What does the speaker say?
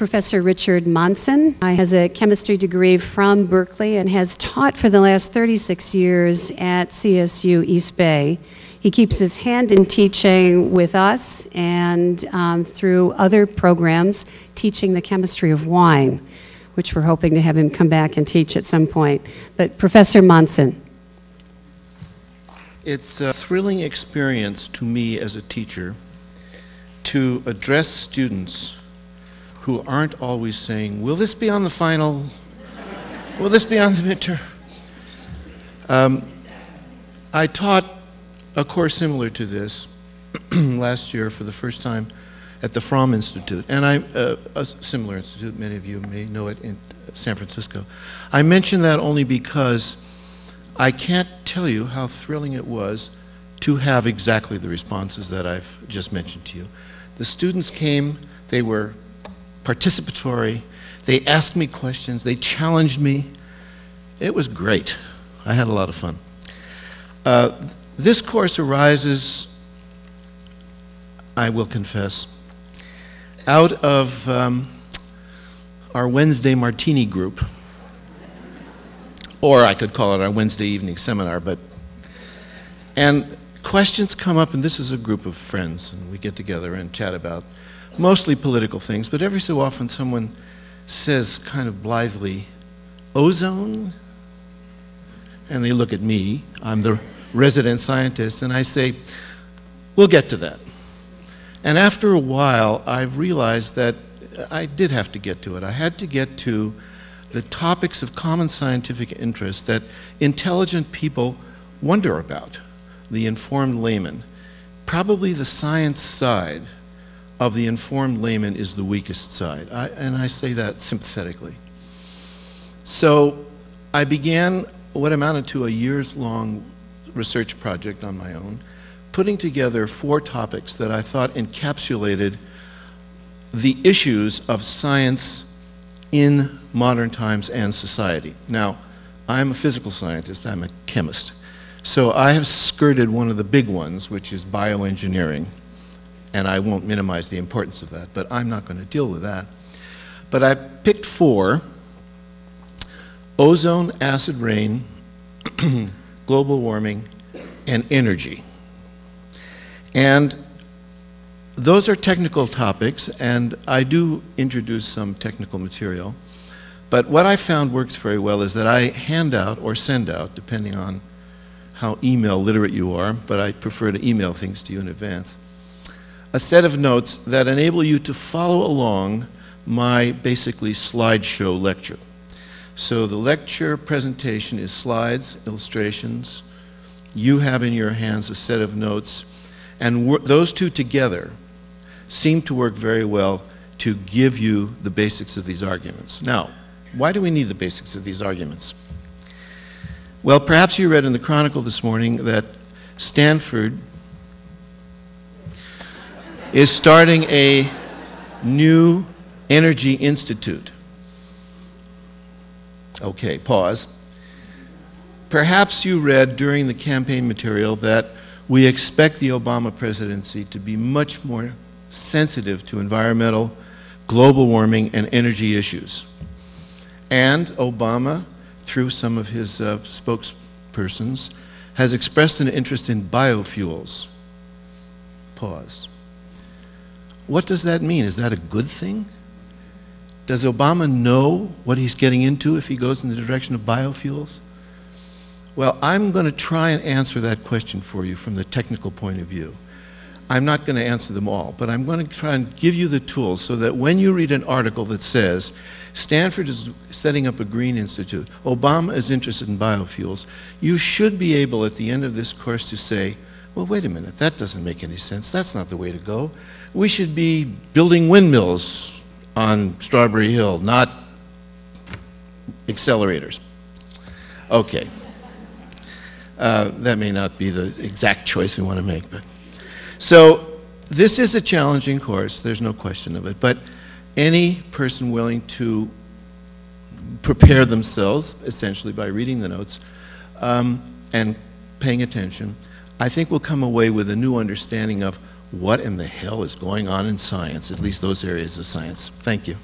Professor Richard Monson. He has a chemistry degree from Berkeley and has taught for the last 36 years at CSU East Bay. He keeps his hand in teaching with us and through other programs, teaching the chemistry of wine, which we're hoping to have him come back and teach at some point. But Professor Monson. It's a thrilling experience to me as a teacher to address students who aren't always saying, will this be on the final? Will this be on the midterm? I taught a course similar to this last year for the first time at the Fromm Institute, and a similar institute, many of you may know it, in San Francisco. I mention that only because I can't tell you how thrilling it was to have exactly the responses that I've just mentioned to you. The students came, they were participatory, they asked me questions, they challenged me. It was great. I had a lot of fun. This course arises, I will confess, out of our Wednesday martini group, or I could call it our Wednesday evening seminar, and questions come up, and this is a group of friends, and we get together and chat about mostly political things, but every so often someone says kind of blithely, ozone? And they look at me, I'm the resident scientist, and I say, we'll get to that. And after a while, I've realized that I did have to get to it. I had to get to the topics of common scientific interest that intelligent people wonder about, the informed layman. Probably the science side of the informed layman is the weakest side, and I say that sympathetically. So I began what amounted to a years-long research project on my own, putting together 4 topics that I thought encapsulated the issues of science in modern times and society. Now, I'm a physical scientist, I'm a chemist, so I have skirted one of the big ones, which is bioengineering. And I won't minimize the importance of that, but I'm not going to deal with that. But I picked 4: ozone, acid rain, global warming, and energy. And those are technical topics, and I do introduce some technical material. But what I found works very well is that I hand out or send out, depending on how email literate you are, but I prefer to email things to you in advance, a set of notes that enable you to follow along my basically slideshow lecture. So the lecture presentation is slides, illustrations. You have in your hands a set of notes, and those two together seem to work very well to give you the basics of these arguments. Now, why do we need the basics of these arguments? Well, perhaps you read in the Chronicle this morning that Stanford is starting a new energy institute. Okay, pause. Perhaps you read during the campaign material that we expect the Obama presidency to be much more sensitive to environmental, global warming, and energy issues. And Obama, through some of his spokespersons, has expressed an interest in biofuels. Pause. What does that mean? Is that a good thing? Does Obama know what he's getting into if he goes in the direction of biofuels? Well, I'm going to try and answer that question for you from the technical point of view. I'm not going to answer them all, but I'm going to try and give you the tools so that when you read an article that says Stanford is setting up a green institute, Obama is interested in biofuels, you should be able at the end of this course to say, well, wait a minute, that doesn't make any sense. That's not the way to go. We should be building windmills on Strawberry Hill, not accelerators. Okay. That may not be the exact choice we want to make, but. So this is a challenging course, there's no question of it, but any person willing to prepare themselves, essentially by reading the notes and paying attention, I think will come away with a new understanding of what in the hell is going on in science, at least those areas of science. Thank you.